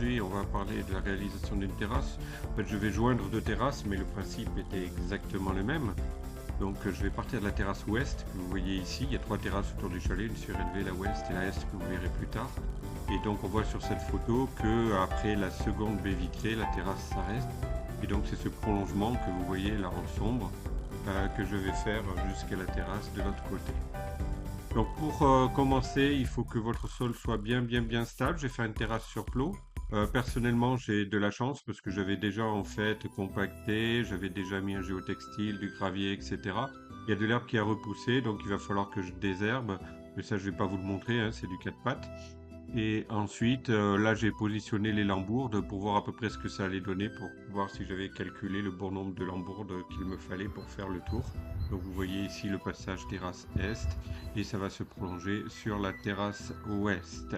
aujourd'hui, on va parler de la réalisation d'une terrasse. En fait, je vais joindre deux terrasses, mais le principe était exactement le même. Donc, je vais partir de la terrasse ouest, que vous voyez ici. Il y a trois terrasses autour du chalet, une surélevée, la ouest et la est, que vous verrez plus tard. Et donc, on voit sur cette photo que après la seconde baie vitrée, la terrasse s'arrête. Et donc, c'est ce prolongement que vous voyez là en sombre que je vais faire jusqu'à la terrasse de l'autre côté. Donc pour commencer, il faut que votre sol soit bien stable. J'ai fait une terrasse sur clos. Personnellement, j'ai de la chance parce que j'avais déjà en fait compacté, j'avais déjà mis un géotextile, du gravier, etc. Il y a de l'herbe qui a repoussé, donc il va falloir que je désherbe. Mais ça, je vais pas vous le montrer, hein, c'est du 4 pattes. Et ensuite, là, j'ai positionné les lambourdes pour voir à peu près ce que ça allait donner, pour voir si j'avais calculé le bon nombre de lambourdes qu'il me fallait pour faire le tour. Donc vous voyez ici le passage terrasse est et ça va se prolonger sur la terrasse ouest.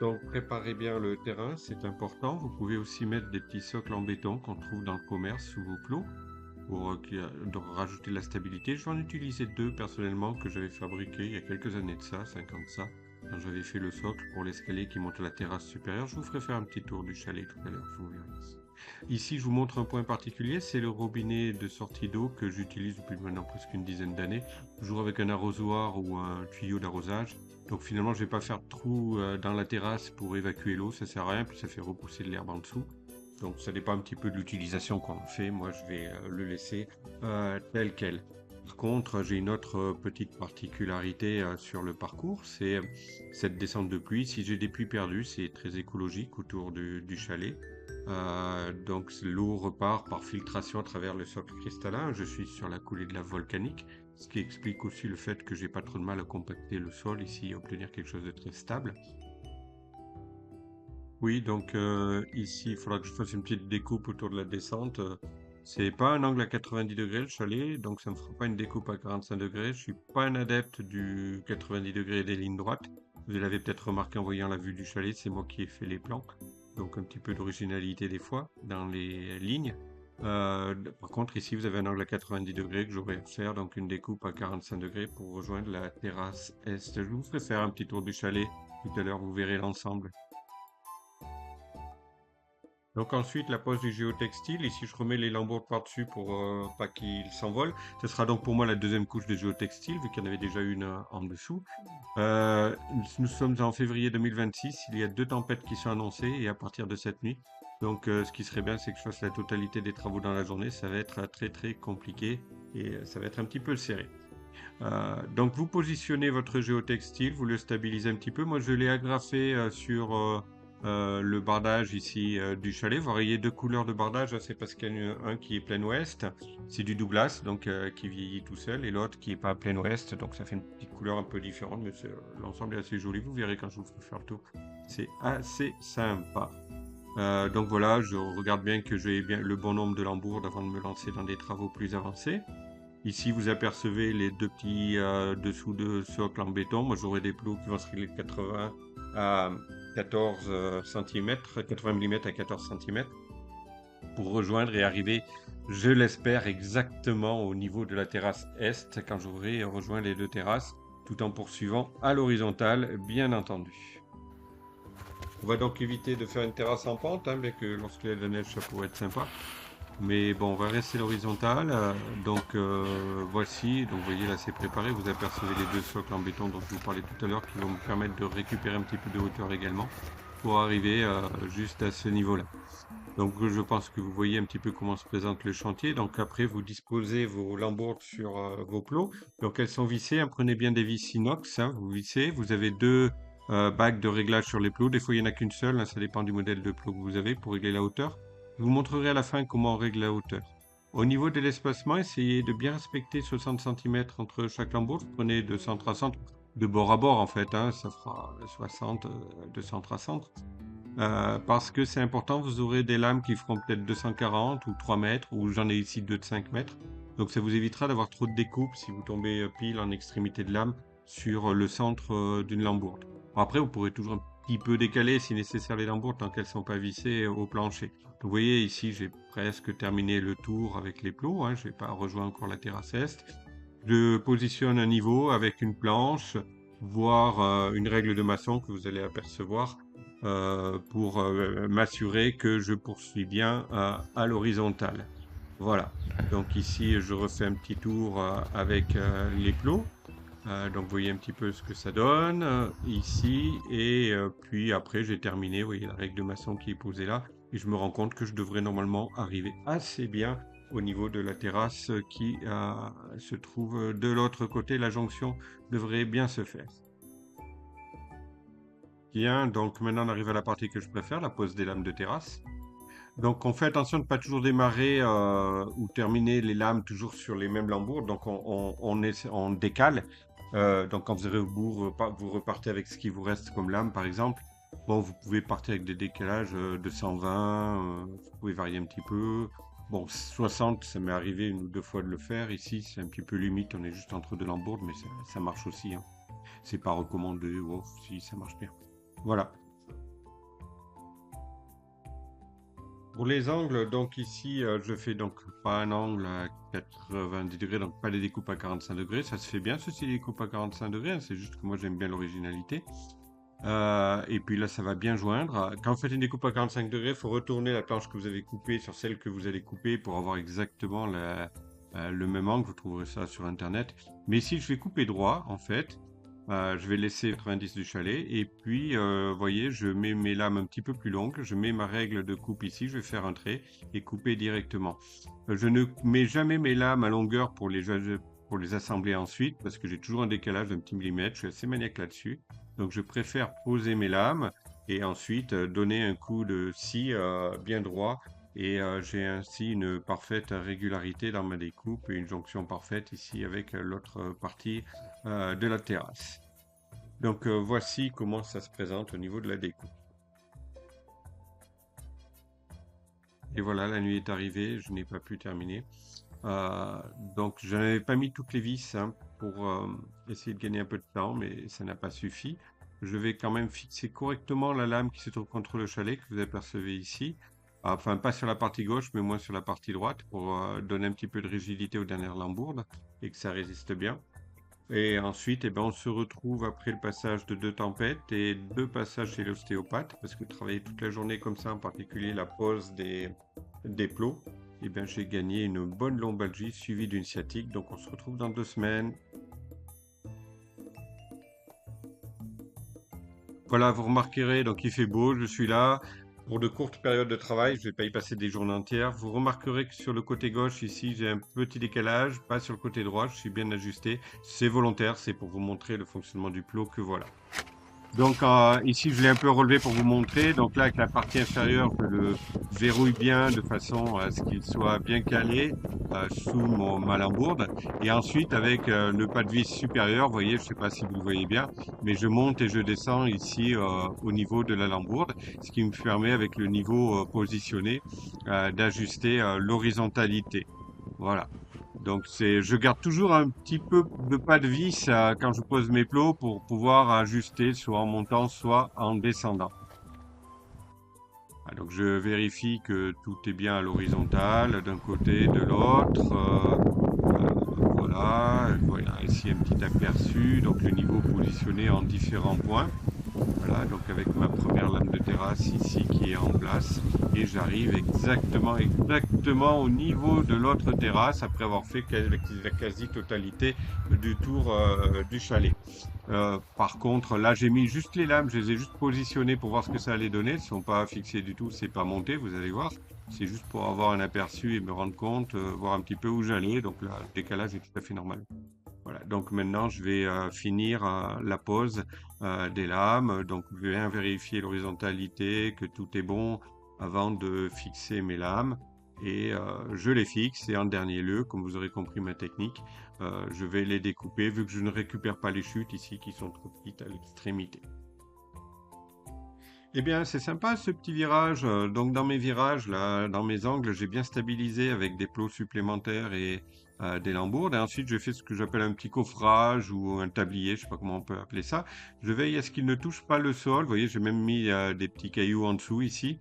Donc préparez bien le terrain, c'est important. Vous pouvez aussi mettre des petits socles en béton qu'on trouve dans le commerce sous vos plots pour rajouter de la stabilité. Je vais en utiliser deux personnellement que j'avais fabriqué il y a quelques années de ça, 5 ans de ça, quand j'avais fait le socle pour l'escalier qui monte à la terrasse supérieure. Je vous ferai faire un petit tour du chalet tout à l'heure, vous verrez. Ici, je vous montre un point particulier, c'est le robinet de sortie d'eau que j'utilise depuis maintenant presque une dizaine d'années, toujours avec un arrosoir ou un tuyau d'arrosage. Donc finalement, je ne vais pas faire de trou dans la terrasse pour évacuer l'eau, ça sert à rien, puis ça fait repousser de l'herbe en dessous. Donc ça dépend un petit peu de l'utilisation qu'on en fait. Moi, je vais le laisser tel quel. Par contre, j'ai une autre petite particularité sur le parcours, c'est cette descente de pluie. Si j'ai des pluies perdues, c'est très écologique autour du chalet. Donc l'eau repart par filtration à travers le socle cristallin. Je suis sur la coulée de lave volcanique, ce qui explique aussi le fait que j'ai pas trop de mal à compacter le sol ici et obtenir quelque chose de très stable. Oui, donc ici, il faudra que je fasse une petite découpe autour de la descente. C'est pas un angle à 90 degrés le chalet, donc ça ne me fera pas une découpe à 45 degrés. Je suis pas un adepte du 90 degrés et des lignes droites. Vous l'avez peut-être remarqué en voyant la vue du chalet, c'est moi qui ai fait les plans. Donc un petit peu d'originalité des fois dans les lignes. Par contre, ici, vous avez un angle à 90 degrés que j'aurais à faire, donc une découpe à 45 degrés pour rejoindre la terrasse est. Je vous ferai faire un petit tour du chalet tout à l'heure, vous verrez l'ensemble. Donc ensuite, la pose du géotextile. Ici, je remets les lambeaux par-dessus pour pas qu'ils s'envolent. Ce sera donc pour moi la deuxième couche de géotextile, vu qu'il y en avait déjà une en dessous. Nous sommes en février 2026. Il y a deux tempêtes qui sont annoncées et à partir de cette nuit. Donc ce qui serait bien, c'est que je fasse la totalité des travaux dans la journée. Ça va être très compliqué et ça va être un petit peu serré. Donc vous positionnez votre géotextile, vous le stabilisez un petit peu. Moi, je l'ai agrafé sur le bardage ici du chalet. Vous voyez deux couleurs de bardage, c'est parce qu'il y en a un qui est plein ouest, c'est du Douglas, donc qui vieillit tout seul, et l'autre qui est pas plein ouest, donc ça fait une petite couleur un peu différente, mais l'ensemble est assez joli. Vous verrez quand je vous ferai faire le tour. C'est assez sympa. Donc voilà, je regarde bien que j'ai bien le bon nombre de lambourdes avant de me lancer dans des travaux plus avancés. Ici, vous apercevez les deux petits dessous de socle en béton. Moi, j'aurai des plots qui vont se régler de 80 à 14 cm, 80 mm à 14 cm, pour rejoindre et arriver, je l'espère, exactement au niveau de la terrasse est, quand j'aurai rejoint les deux terrasses, tout en poursuivant à l'horizontale, bien entendu. On va donc éviter de faire une terrasse en pente, hein, bien que lorsqu'il y a de la neige, ça pourrait être sympa. Mais bon, on va rester l'horizontale. Donc voici, donc vous voyez là c'est préparé. Vous apercevez les deux socles en béton dont je vous parlais tout à l'heure qui vont me permettre de récupérer un petit peu de hauteur également pour arriver juste à ce niveau-là. Donc je pense que vous voyez un petit peu comment se présente le chantier. Donc après vous disposez vos lambourdes sur vos plots. Donc elles sont vissées, hein. Prenez bien des vis inox, hein, vous vissez. Vous avez deux bagues de réglage sur les plots. Des fois il n'y en a qu'une seule, hein, ça dépend du modèle de plot que vous avez pour régler la hauteur. Je vous montrerai à la fin comment on règle la hauteur. Au niveau de l'espacement, essayez de bien respecter 60 cm entre chaque lambourde. Prenez de centre à centre, de bord à bord en fait, hein, ça fera 60 de centre à centre. Parce que c'est important, vous aurez des lames qui feront peut-être 240 ou 3 mètres, ou j'en ai ici deux de 5 mètres. Donc ça vous évitera d'avoir trop de découpes si vous tombez pile en extrémité de lame sur le centre d'une lambourde. Après, vous pourrez toujours un petit peu décaler si nécessaire les lambourdes tant qu'elles ne sont pas vissées au plancher. Donc, vous voyez ici, j'ai presque terminé le tour avec les plots, hein, je n'ai pas rejoint encore la terrasse est. Je positionne un niveau avec une planche, voire une règle de maçon que vous allez apercevoir pour m'assurer que je poursuis bien à l'horizontale. Voilà. Donc ici, je refais un petit tour avec les plots. Donc, vous voyez un petit peu ce que ça donne ici. Et puis après, j'ai terminé. Vous voyez la règle de maçon qui est posée là. Et je me rends compte que je devrais normalement arriver assez bien au niveau de la terrasse qui se trouve de l'autre côté. La jonction devrait bien se faire. Bien, donc maintenant on arrive à la partie que je préfère, la pose des lames de terrasse. Donc on fait attention de ne pas toujours démarrer ou terminer les lames toujours sur les mêmes lambourdes. Donc on décale. Donc quand vous arrivez au bout, vous repartez avec ce qui vous reste comme lame par exemple. Bon, vous pouvez partir avec des décalages de 120, vous pouvez varier un petit peu. Bon, 60, ça m'est arrivé une ou deux fois de le faire. Ici, c'est un petit peu limite, on est juste entre deux lambourdes, mais ça marche aussi, hein. C'est pas recommandé, oh, si ça marche bien. Voilà. Pour les angles, donc ici, je fais donc pas un angle à 90 degrés, donc pas des découpes à 45 degrés. Ça se fait bien, ceci, les découpes à 45 degrés, hein. C'est juste que moi, j'aime bien l'originalité. Et puis là, ça va bien joindre. Quand vous faites une découpe à 45 degrés, il faut retourner la planche que vous avez coupée sur celle que vous allez couper pour avoir exactement le même angle. Vous trouverez ça sur Internet. Mais ici, je vais couper droit, en fait. Je vais laisser 90 du chalet. Et puis, vous voyez, je mets mes lames un petit peu plus longues. Je mets ma règle de coupe ici. Je vais faire un trait et couper directement. Je ne mets jamais mes lames à longueur pour les assembler ensuite parce que j'ai toujours un décalage d'un petit millimètre. Je suis assez maniaque là-dessus. Donc je préfère poser mes lames et ensuite donner un coup de scie bien droit et j'ai ainsi une parfaite régularité dans ma découpe et une jonction parfaite ici avec l'autre partie de la terrasse. Donc voici comment ça se présente au niveau de la découpe. Et voilà, la nuit est arrivée, je n'ai pas pu terminer. Donc je n'avais pas mis toutes les vis hein, pour essayer de gagner un peu de temps, mais ça n'a pas suffi. Je vais quand même fixer correctement la lame qui se trouve contre le chalet que vous apercevez ici. Enfin, pas sur la partie gauche, mais moins sur la partie droite pour donner un petit peu de rigidité aux dernières lambourdes et que ça résiste bien. Et ensuite, eh ben, on se retrouve après le passage de 2 tempêtes et 2 passages chez l'ostéopathe, parce que travailler toute la journée comme ça, en particulier la pose des plots, eh bien, j'ai gagné une bonne lombalgie suivie d'une sciatique. Donc on se retrouve dans 2 semaines. Voilà, vous remarquerez, donc il fait beau, je suis là. Pour de courtes périodes de travail, je ne vais pas y passer des journées entières. Vous remarquerez que sur le côté gauche, ici, j'ai un petit décalage, pas sur le côté droit, je suis bien ajusté. C'est volontaire, c'est pour vous montrer le fonctionnement du plot que voilà. Donc ici, je l'ai un peu relevé pour vous montrer. Donc là, avec la partie inférieure, je le verrouille bien de façon à ce qu'il soit bien calé sous ma lambourde. Et ensuite, avec le pas de vis supérieur, vous voyez, je ne sais pas si vous le voyez bien, mais je monte et je descends ici au niveau de la lambourde, ce qui me permet, avec le niveau positionné, d'ajuster l'horizontalité. Voilà. Donc je garde toujours un petit peu de pas de vis quand je pose mes plots pour pouvoir ajuster soit en montant, soit en descendant. Donc je vérifie que tout est bien à l'horizontale d'un côté, de l'autre. Voilà, ici un petit aperçu, donc le niveau positionné en différents points. Voilà, donc avec ma première lame de terrasse ici qui est en place et j'arrive exactement au niveau de l'autre terrasse après avoir fait la quasi-totalité du tour du chalet. Par contre, là j'ai mis juste les lames, je les ai juste positionnées pour voir ce que ça allait donner. Elles ne sont pas fixées du tout, c'est pas monté, vous allez voir. C'est juste pour avoir un aperçu et me rendre compte, voir un petit peu où j'allais. Donc là, le décalage est tout à fait normal. Voilà, donc maintenant je vais finir la pose des lames. Donc bien vérifier l'horizontalité, que tout est bon avant de fixer mes lames. Et je les fixe et en dernier lieu, comme vous aurez compris ma technique, je vais les découper vu que je ne récupère pas les chutes ici qui sont trop petites à l'extrémité. Eh bien, c'est sympa ce petit virage. Donc, dans mes virages, là, dans mes angles, j'ai bien stabilisé avec des plots supplémentaires et des lambourdes. Et ensuite, je fais ce que j'appelle un petit coffrage ou un tablier, je sais pas comment on peut appeler ça. Je veille à ce qu'il ne touche pas le sol. Vous voyez, j'ai même mis des petits cailloux en dessous ici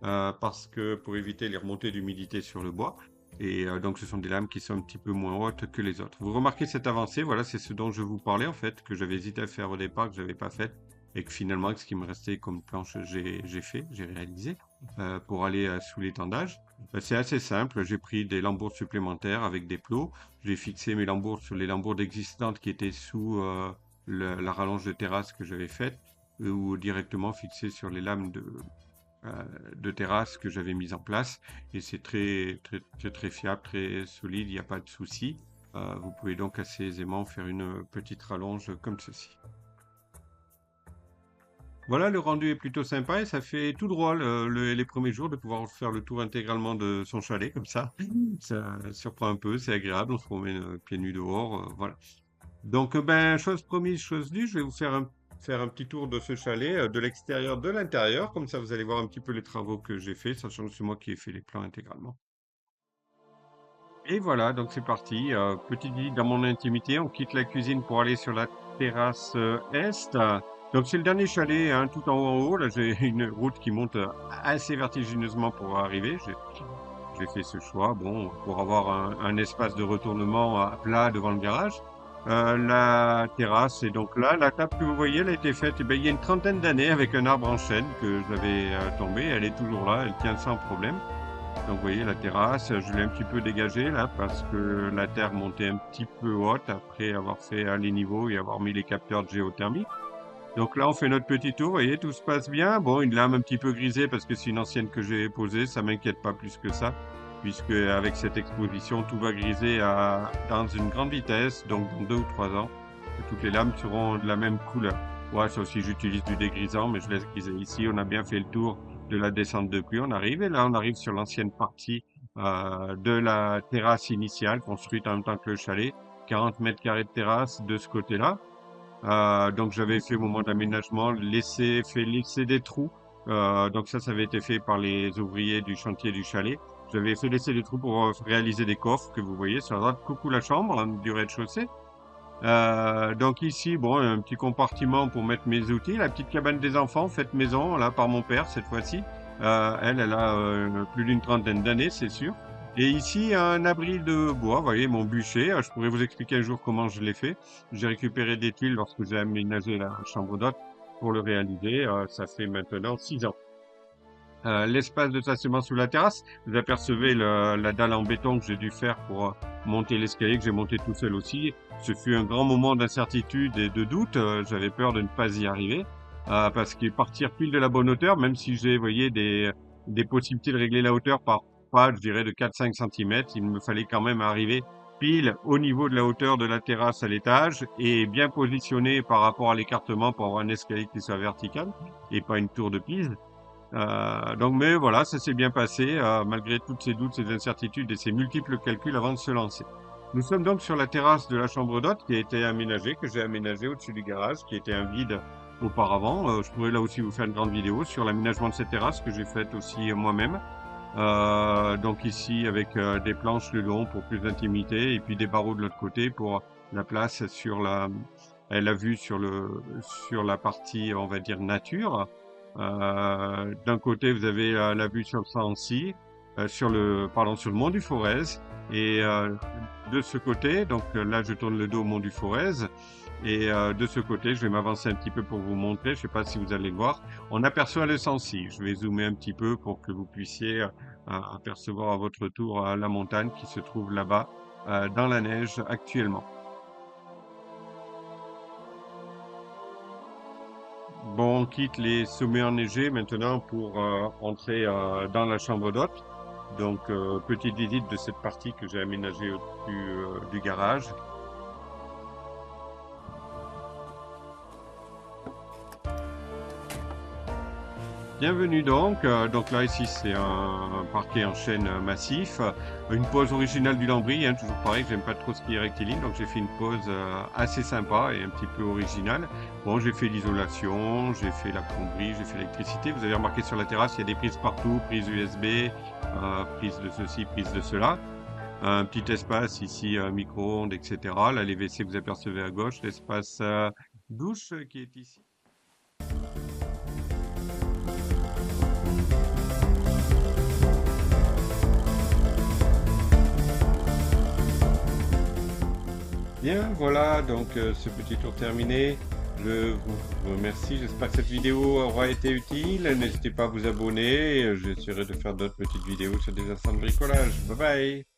parce que pour éviter les remontées d'humidité sur le bois. Et donc, ce sont des lames qui sont un petit peu moins hautes que les autres. Vous remarquez cette avancée, voilà, c'est ce dont je vous parlais en fait, que j'avais hésité à faire au départ, que je n'avais pas fait. et que finalement, ce qui me restait comme planche, j'ai réalisé pour aller sous l'étendage. C'est assez simple. J'ai pris des lambourdes supplémentaires avec des plots. J'ai fixé mes lambourdes sur les lambourdes existantes qui étaient sous la rallonge de terrasse que j'avais faite ou directement fixées sur les lames de terrasse que j'avais mises en place. Et c'est très fiable, très solide. Il n'y a pas de souci. Vous pouvez donc assez aisément faire une petite rallonge comme ceci. Voilà, le rendu est plutôt sympa et ça fait tout drôle les premiers jours de pouvoir faire le tour intégralement de son chalet comme ça. Ça surprend un peu, c'est agréable, on se promène pieds nus dehors, voilà. Donc, ben, chose promise, chose due, je vais vous faire un petit tour de ce chalet, de l'extérieur, de l'intérieur, comme ça vous allez voir un petit peu les travaux que j'ai faits, sachant que c'est moi qui ai fait les plans intégralement. Et voilà, donc c'est parti. Petite visite dans mon intimité. On quitte la cuisine pour aller sur la terrasse est. Donc c'est le dernier chalet, hein, tout en haut. Là, j'ai une route qui monte assez vertigineusement pour arriver. J'ai fait ce choix, bon, pour avoir un espace de retournement à plat devant le garage. La terrasse est donc là. La table que vous voyez, elle a été faite, eh ben, il y a une trentaine d'années avec un arbre en chêne que j'avais tombé. Elle est toujours là, elle tient sans problème. Donc vous voyez la terrasse, je l'ai un petit peu dégagée là parce que la terre montait un petit peu haute après avoir fait les niveaux et avoir mis les capteurs de géothermie. Donc là on fait notre petit tour, vous voyez tout se passe bien. Bon, une lame un petit peu grisée parce que c'est une ancienne que j'ai posée, ça m'inquiète pas plus que ça puisque avec cette exposition tout va griser dans une grande vitesse, donc dans 2 ou 3 ans, toutes les lames seront de la même couleur. Ouais, ça aussi j'utilise du dégrisant mais je laisse griser ici, on a bien fait le tour de la descente de pluie. On arrive et là, on arrive sur l'ancienne partie de la terrasse initiale construite en même temps que le chalet. 40 mètres carrés de terrasse de ce côté-là. Donc j'avais fait au moment d'aménagement laisser des trous. Donc ça avait été fait par les ouvriers du chantier du chalet. J'avais fait laisser des trous pour réaliser des coffres que vous voyez sur la droite. Coucou la chambre hein, du rez-de-chaussée. Donc ici, bon, un petit compartiment pour mettre mes outils. La petite cabane des enfants, faite maison, là, par mon père, cette fois-ci. Elle a plus d'une trentaine d'années, c'est sûr. Et ici, un abri de bois, vous voyez, mon bûcher. Je pourrais vous expliquer un jour comment je l'ai fait. J'ai récupéré des tuiles lorsque j'ai aménagé la chambre d'hôte pour le réaliser. Ça fait maintenant 6 ans. L'espace de stationnement sous la terrasse, vous apercevez la dalle en béton que j'ai dû faire pour monter l'escalier, que j'ai monté tout seul aussi. Ce fut un grand moment d'incertitude et de doute. J'avais peur de ne pas y arriver, parce que partir pile de la bonne hauteur, même si j'ai, vous voyez, des possibilités de régler la hauteur par pas, je dirais, de 4-5 cm, il me fallait quand même arriver pile au niveau de la hauteur de la terrasse à l'étage et bien positionné par rapport à l'écartement pour avoir un escalier qui soit vertical et pas une tour de Pise. Donc, mais voilà, ça s'est bien passé, malgré tous ces doutes, ces incertitudes et ces multiples calculs avant de se lancer. Nous sommes donc sur la terrasse de la chambre d'hôte qui a été aménagée, que j'ai aménagée au-dessus du garage, qui était un vide auparavant. Je pourrais là aussi vous faire une grande vidéo sur l'aménagement de cette terrasse que j'ai faite aussi moi-même. Donc ici avec des planches le long pour plus d'intimité et puis des barreaux de l'autre côté pour la place sur la vue sur la partie, on va dire, nature. D'un côté, vous avez la vue sur le Sancy, sur le mont du Forez, et de ce côté, donc là, je tourne le dos au mont du Forez, et de ce côté, je vais m'avancer un petit peu pour vous montrer. Je ne sais pas si vous allez le voir. On aperçoit le Sancy. Je vais zoomer un petit peu pour que vous puissiez apercevoir à votre tour la montagne qui se trouve là-bas dans la neige actuellement. Bon, on quitte les sommets enneigés maintenant pour entrer dans la chambre d'hôte. Donc, petite visite de cette partie que j'ai aménagée au-dessus du garage. Bienvenue donc. Donc là, ici, c'est un parquet en chêne massif. Une pose originale du lambris, hein, toujours pareil, j'aime pas trop ce qui est rectiligne, donc j'ai fait une pose assez sympa et un petit peu originale. Bon, j'ai fait l'isolation, j'ai fait la plomberie, j'ai fait l'électricité. Vous avez remarqué sur la terrasse, il y a des prises partout, prises USB, prises de ceci, prises de cela. Un petit espace ici, micro-ondes, etc. Là, les WC que vous apercevez à gauche, l'espace douche qui est ici. Bien, voilà, donc ce petit tour terminé. Je vous remercie. J'espère que cette vidéo aura été utile. N'hésitez pas à vous abonner. J'essaierai de faire d'autres petites vidéos sur des instants de bricolage. Bye bye.